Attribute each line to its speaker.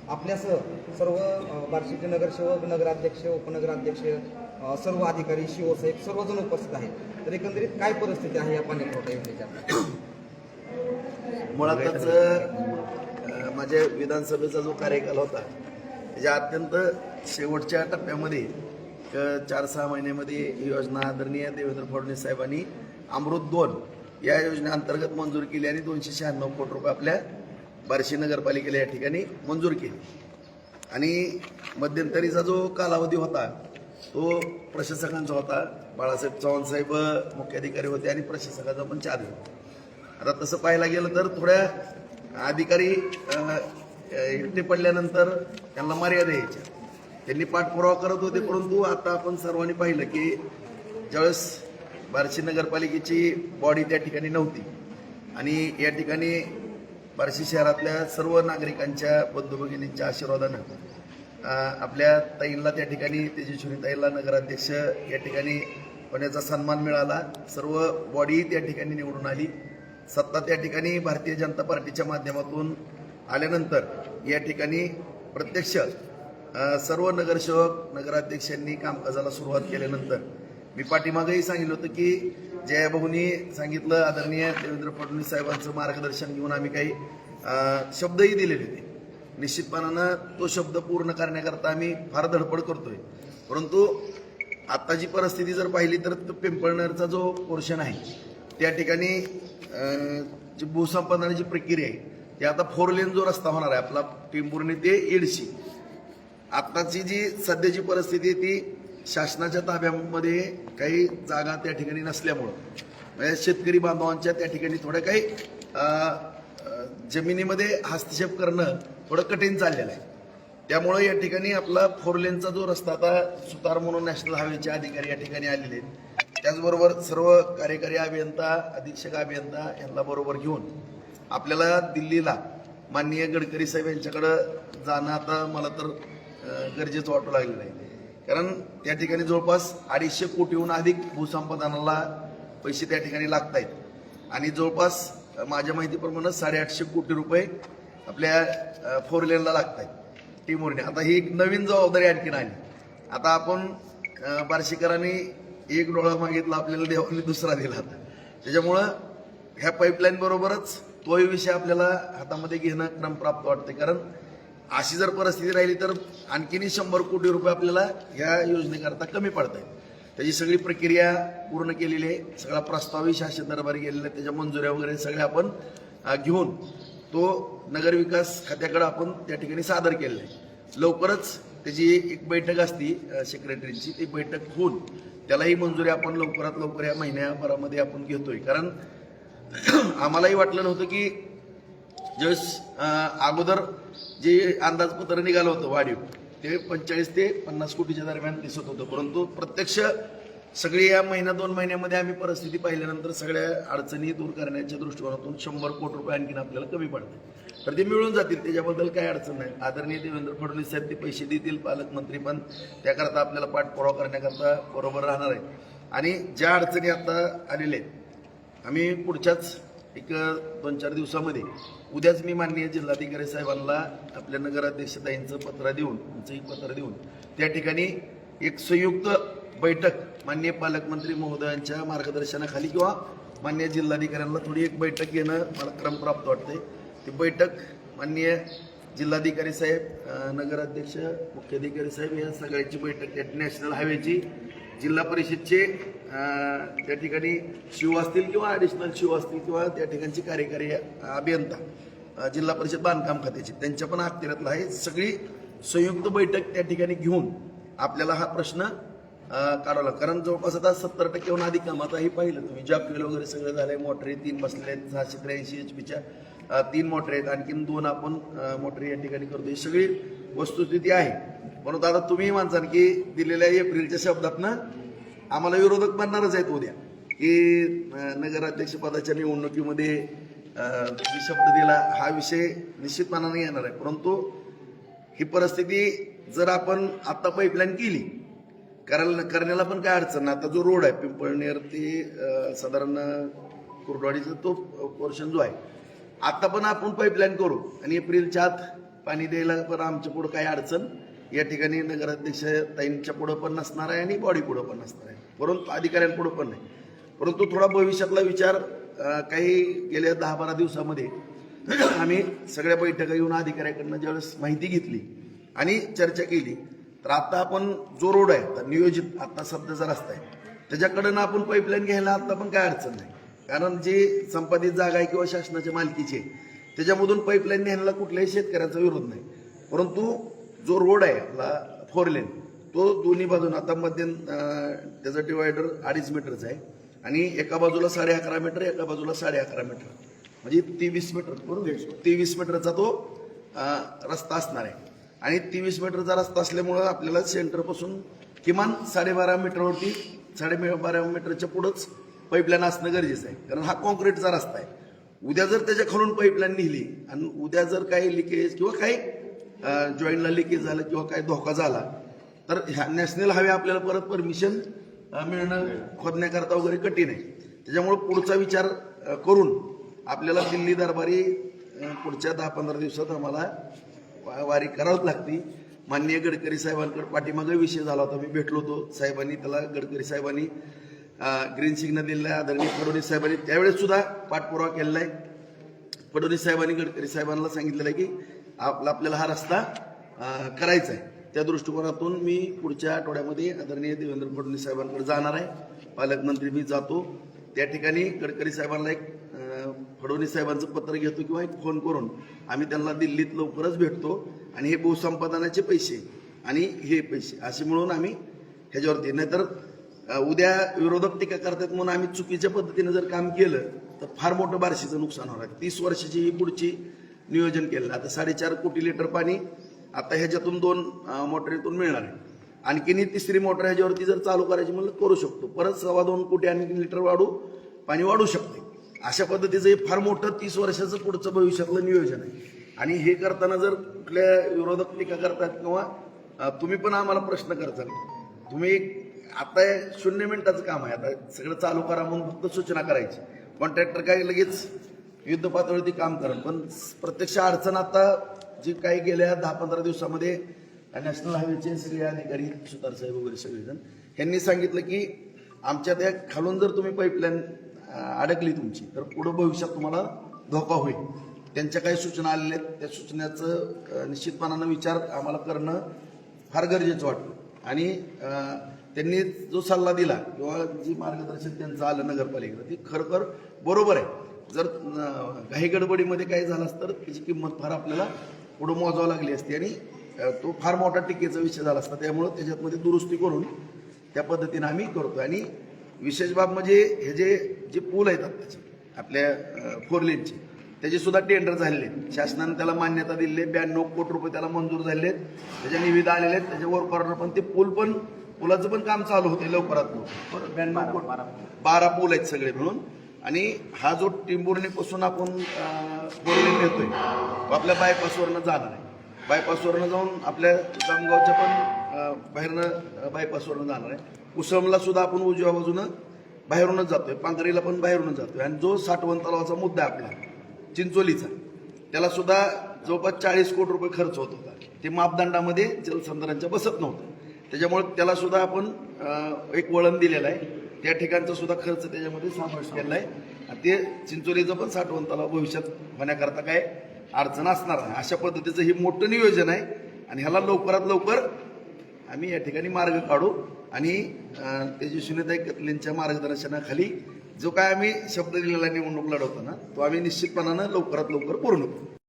Speaker 1: आपल्यासह सर्व बार्शीचे नगरसेवक, नगराध्यक्ष, उपनगराध्यक्ष, सर्व अधिकारी, शिवसाहेब सर्वजण उपस्थित आहेत. तर एकंदरीत काय परिस्थिती आहे या पाणी पुरवठा योजनेच्या?
Speaker 2: मुळातच माझ्या विधानसभेचा जो कार्यकाल होता त्याच्या अत्यंत शेवटच्या टप्प्यामध्ये 4-6 महिन्यामध्ये ही योजना आदरणीय देवेंद्र फडणवीस साहेबांनी अमृत 2 या योजनेअंतर्गत मंजूर केली आणि 296 कोटी रुपये आपल्या बार्शी नगरपालिकेला या ठिकाणी मंजूर केली. आणि मध्यंतरीचा जो कालावधी होता तो प्रशासकांचा होता. बाळासाहेब चव्हाण साहेब मुख्याधिकारी होते आणि प्रशासकाचा पण चार्ज होता. आता तसं पाहायला गेलं तर थोड्या अधिकारी एकटे पडल्यानंतर त्यांना मर्यादा यायच्या. त्यांनी पाठपुरावा करत होते, परंतु आता आपण सर्वांनी पाहिलं की ज्यावेळेस बार्शी नगरपालिकेची बॉडी त्या ठिकाणी नव्हती आणि या ठिकाणी बार्शी शहरातल्या सर्व नागरिकांच्या बंधू भगिनींच्या आशीर्वादानं आपल्या ताईंना त्या ठिकाणी तेजस्विनी ताईंना नगराध्यक्ष या ठिकाणी होण्याचा सन्मान मिळाला. सर्व बॉडी त्या ठिकाणी निवडून आली. सत्ता त्या ठिकाणी भारतीय जनता पार्टीच्या माध्यमातून आल्यानंतर या ठिकाणी प्रत्यक्ष सर्व नगरसेवक, नगराध्यक्षांनी कामकाजाला सुरुवात केल्यानंतर मी पाठीमागेही सांगितलं होतं की जयाभाऊंनी सांगितलं, आदरणीय देवेंद्र फडणवीस साहेबांचं मार्गदर्शन घेऊन आम्ही काही शब्दही दिलेले होते. निश्चितपणानं तो शब्द पूर्ण करण्याकरता आम्ही फार धडपड करतोय. परंतु आत्ताची परिस्थिती जर पाहिली तर पिंपळनेरचा जो पोर्शन आहे त्या ठिकाणी जी भूसंपादनाची प्रक्रिया आहे ती आता 4 लेन जो रस्ता होणार आहे आपला पिंपुर्णी ते येडशी, आत्ताची जी सध्याची परिस्थिती आहे ती शासनाच्या ताब्यामध्ये काही जागा त्या ठिकाणी नसल्यामुळं म्हणजे शेतकरी बांधवांच्या त्या ठिकाणी थोड्या काही जमिनीमध्ये हस्तक्षेप करणं थोडं कठीण चाललेलं आहे. त्यामुळं या ठिकाणी आपला 4 लेनचा जो रस्ता आता सुतार म्हणून नॅशनल हायवेचे अधिकारी या ठिकाणी आलेले आहेत. त्याचबरोबर सर्व कार्यकारी अभियंता, अधीक्षक अभियंता यांना बरोबर घेऊन आपल्याला दिल्लीला माननीय गडकरी साहेब यांच्याकडं जाणं आता मला तर गरजेचं वाटू लागलेलं आहे. कारण त्या ठिकाणी जवळपास 250 कोटीहून अधिक भूसंपादनाला पैसे त्या ठिकाणी लागत आहेत आणि जवळपास माझ्या माहितीप्रमाणे 850 कोटी रुपये आपल्या 4 लेनला लागत आहेत टीमवरने. आता ही एक नवीन जबाबदारी आणखीन आली. आता आपण बार्शीकरांनी एक डोळा मागितला, आपल्याला देवाने दुसरा दिला. त्याच्यामुळं ह्या पाईपलाईन बरोबरच तोही विषय आपल्याला हातामध्ये घेणं क्रमप्राप्त वाटते. कारण अशी जर परिस्थिती राहिली तर आणखीनही 100 कोटी रुपये आपल्याला ह्या योजनेकरता कमी पडत आहेत. त्याची सगळी प्रक्रिया पूर्ण केलेली आहे. सगळा प्रस्तावही शासन दरबारी गेलेला आहे. त्याच्या मंजुऱ्या वगैरे सगळ्या आपण घेऊन तो नगरविकास खात्याकडे आपण त्या ठिकाणी सादर केलेला आहे. लवकरच त्याची एक बैठक असती सेक्रेटरीची, ती बैठक होऊन त्यालाही मंजुरी आपण लवकरात लवकर या महिन्याभरामध्ये आपण घेतोय. कारण आम्हालाही वाटलं नव्हतं की ज्यावेळेस अगोदर जे अंदाजपत्र निघालं होतं वाढीव ते 45 ते 50 कोटीच्या दरम्यान दिसत होतं. परंतु प्रत्यक्ष सगळी या 1-2 महिन्यामध्ये आम्ही परिस्थिती पाहिल्यानंतर सगळ्या अडचणी दूर करण्याच्या दृष्टिकोनातून 100 कोटी रुपये आणखीन आपल्याला कमी पडतात. तर ते मिळून जातील, त्याच्याबद्दल काही अडचण नाही. आदरणीय देवेंद्र फडणवीस साहेब ते पैसे देतील, पालकमंत्री पण त्याकरता आपल्याला पाठपुरावा करण्याकरता बरोबर राहणार आहे. आणि ज्या अडचणी आता आलेल्या आहेत आम्ही पुढच्याच एक 2-4 दिवसामध्ये उद्याच मी माननीय जिल्हाधिकारी साहेबांना आपल्या नगराध्यक्षताईंचं पत्र देऊन, तुमचंही पत्र देऊन त्या ठिकाणी एक संयुक्त बैठक माननीय पालकमंत्री महोदयांच्या मार्गदर्शनाखाली किंवा माननीय जिल्हाधिकाऱ्यांना थोडी एक बैठक घेणं मला क्रमप्राप्त वाटते. ती बैठक माननीय जिल्हाधिकारी साहेब, नगराध्यक्ष, मुख्याधिकारी साहेब या सगळ्यांची बैठक त्या नॅशनल हायवेची, जिल्हा परिषदचे त्या ठिकाणी शिव असतील किंवा ॲडिशनल शिव असतील किंवा त्या ठिकाणची कार्यकारी अभियंता, जिल्हा परिषद बांधकाम खात्याची त्यांच्या पण अखत्यारीतला आहे. सगळी संयुक्त बैठक त्या ठिकाणी घेऊन आपल्याला हा प्रश्न काढवला. कारण जवळपास आता 70% अधिक काम आताही पाहिलं तुम्ही, जॉबवेल वगैरे सगळं झालंय. मोटरी 3 बसलेल्या आहेत, 683 HP-च्या 3 मोटरी आहेत, आणखीन 2 आपण मोटरी या ठिकाणी करतोय. सगळी वस्तुस्थिती आहे. म्हणून आता तुम्ही म्हणसान की दिलेल्या एप्रिलच्या शब्दातनं आम्हाला विरोधक बनणारच आहेत उद्या की नगराध्यक्षपदाच्या निवडणुकीमध्ये शब्द दिला, हा विषय निश्चितपणाने येणार आहे. परंतु ही परिस्थिती जर आपण आता पाईपलाईन केली करण्याला पण काय अडचण नाही. आता जो रोड आहे पिंपळनेर ते साधारण कुर्डवाडीचा तो पोर्शन जो आहे आता पण आपण पाईपलाईन करू आणि एप्रिलच्या आत पाणी द्यायला पण आमच्या पुढं काही अडचण या ठिकाणी नगराध्यक्ष ताईंच्या पुढं पण नसणार आहे आणि बॉडी पुढं पण नसणार आहे, परंतु अधिकाऱ्यांपुढं पण नाही. परंतु थोडा भविष्यातला विचार काही गेल्या 10-12 दिवसामध्ये आम्ही सगळ्या बैठका घेऊन अधिकाऱ्याकडनं ज्यावेळेस माहिती घेतली आणि चर्चा केली, तर आता आपण जो रोड आहे आता नियोजित आता सध्याचा रस्ता आहे त्याच्याकडनं आपण पाईपलाईन घ्यायला आता पण काय अडचण नाही, कारण जी संपादित जागा आहे किंवा शासनाच्या मालकीची आहे त्याच्यामधून पाईपलाईन न्यायला कुठल्याही शेतकऱ्याचा विरोध नाही. परंतु जो रोड आहे आपला 4 लेन तो दोन्ही बाजून आता मध्यम त्याचा डिवायडर 2.5 मीटरचा आहे आणि एका बाजूला 11.5 मीटर एका बाजूला 11.5 मीटर म्हणजे 23 मीटर बरोबर 23 मीटरचा तो रस्ता असणार आहे. आणि 23 मीटरचा रस्ता असल्यामुळं आपल्याला सेंटरपासून किमान 12.5 मीटरवरती 12.5 मीटरच्या पुढंच पाईपलाईन असणं गरजेचं आहे, कारण हा कॉन्क्रीटचा रस्ता आहे. उद्या जर त्याच्या खालून पाईपलाईन निघली आणि उद्या जर काही लिकेज किंवा काही जॉईंटला लिकेज झालं किंवा काही धोका झाला तर ह्या नॅशनल हायवे आपल्याला परत परमिशन मिळणं खोदण्याकरता वगैरे कठीण आहे. त्याच्यामुळे पुढचा विचार करून आपल्याला दिल्ली दरबारी पुढच्या 10-15 दिवसात आम्हाला वारी करावंच लागते. माननीय गडकरी साहेबांकडे पाठीमागे विषय झाला होता, मी भेटलो होतो साहेबांनी, त्याला गडकरी साहेबांनी ग्रीन सिग्नल दिलेला आहे. आदरणीय फडणवीस साहेबांनी त्यावेळेस सुद्धा पाठपुरावा केलेला आहे. फडणवीस साहेबांनी गडकरी साहेबांना सांगितलेलं आहे की आपल्याला हा रस्ता करायचा आहे. त्या दृष्टिकोनातून मी पुढच्या आठवड्यामध्ये आदरणीय देवेंद्र फडणवीस साहेबांकडे जाणार आहे. पालकमंत्री मी जातो त्या ठिकाणी गडकरी साहेबांना एक फडणवीस साहेबांचं पत्र घेतो किंवा एक फोन करून आम्ही त्यांना दिल्लीत लवकरच भेटतो आणि हे भूसंपादनाचे पैसे आणि हे पैसे असे मिळून आम्ही ह्याच्यावरती, नाहीतर उद्या विरोधक टीका करतात म्हणून आम्ही चुकीच्या पद्धतीने जर काम केलं तर फार मोठं बार्शीचं नुकसान होणार. 30 वर्षाची ही पुढची नियोजन केलं. आता 4.5 कोटी लिटर पाणी आता ह्याच्यातून 2 मोटरीतून मिळणार आहे. आणखीन ही 3री मोटर ह्याच्यावरती जर चालू करायची म्हणलं करू शकतो, परत 2.25 कोटी आणखी लिटर पाणी वाढू शकते. अशा पद्धतीचं हे फार मोठं 30 वर्षाचं पुढचं भविष्यातलं नियोजन आहे. आणि हे करताना जर कुठल्या विरोधक टीका करतात किंवा तुम्ही पण आम्हाला प्रश्न करताल, तुम्ही आता 0 मिनिटाचं काम आहे, आता सगळं चालू करा म्हणून फक्त सूचना करायची, कॉन्ट्रॅक्टर काय लगेच युद्ध पातळीवरती काम करा. पण प्रत्यक्ष अडचण आता जी काही गेल्या 10-15 दिवसामध्ये नॅशनल हायवेचे सगळे अधिकारी सुतार साहेब वगैरे सगळेजण यांनी सांगितलं की आमच्या त्या खालून जर तुम्ही पाईपलाईन अडकली तुमची तर पुढं भविष्यात तुम्हाला धोका होईल. त्यांच्या काही सूचना आलेल्या आहेत, त्या सूचनेचं निश्चितपणानं विचार आम्हाला करणं फार गरजेचं वाटतं. आणि त्यांनी जो सल्ला दिला किंवा जी मार्गदर्शन त्यांचं आलं नगरपालिकेला ते खरोखर बरोबर आहे. जर काही गडबडीमध्ये काही झालं तर त्याची किंमत फार आपल्याला पुढं मोजावं लागली असती आणि तो फार मोठा टीकेचा विषय झाला असता. त्यामुळं त्याच्यामध्ये दुरुस्ती करून त्या पद्धतीनं आम्ही करतो. आणि विशेष बाब म्हणजे हे जे पूल आहेत आत्ताचे आपल्या 4 लेनचे त्याचे सुद्धा टेंडर झालेले आहेत. शासनाने त्याला मान्यता दिलेली आहे. 92 कोटी रुपये त्याला मंजूर झालेले आहेत, त्याच्या निविदा आलेल्या आहेत. त्याच्यावर करणं पण ते पुलाचं पण काम चालू होते लवकरात लवकर. 92 कोटी 12 पूल आहेत सगळे मिळून. आणि हा जो टिंबुर्णीपासून आपण 4 लेन घेतोय तो आपल्या बायपासवरनं जाणार आहे. बायपासवरनं जाऊन आपल्या जामगावच्या पण बाहेरनं बायपासवरनं जाणार आहे. कुसमला सुद्धा आपण उजव्या बाजूनं बाहेरूनच जातोय, पांगरीला पण बाहेरूनच जातोय. आणि जो साठवण तलावाचा मुद्दा आहे आपला चिंचोलीचा, त्याला सुद्धा जवळपास 40 कोटी रुपये खर्च होत होता. ते मापदंडामध्ये जलसंधारणच्या बसत नव्हतं. त्याच्यामुळे त्याला सुद्धा आपण एक वळण दिलेलं आहे. त्या ठिकाणचा सुद्धा खर्च त्याच्यामध्ये समावेश केलेला आहे. आणि ते चिंचोलीचं पण साठवण तलाव भविष्यात होण्याकरता काय अडचण असणार नाही. अशा पद्धतीचं हे मोठं नियोजन आहे आणि ह्याला लवकरात लवकर आम्ही या ठिकाणी मार्ग काढू. आणि तेजस्विनीताई कतलेंच्या मार्गदर्शनाखाली जो काय आम्ही शब्द दिलेला निवडणूक लढवताना तो आम्ही निश्चितपणानं लवकरात लवकर पूर्ण करू.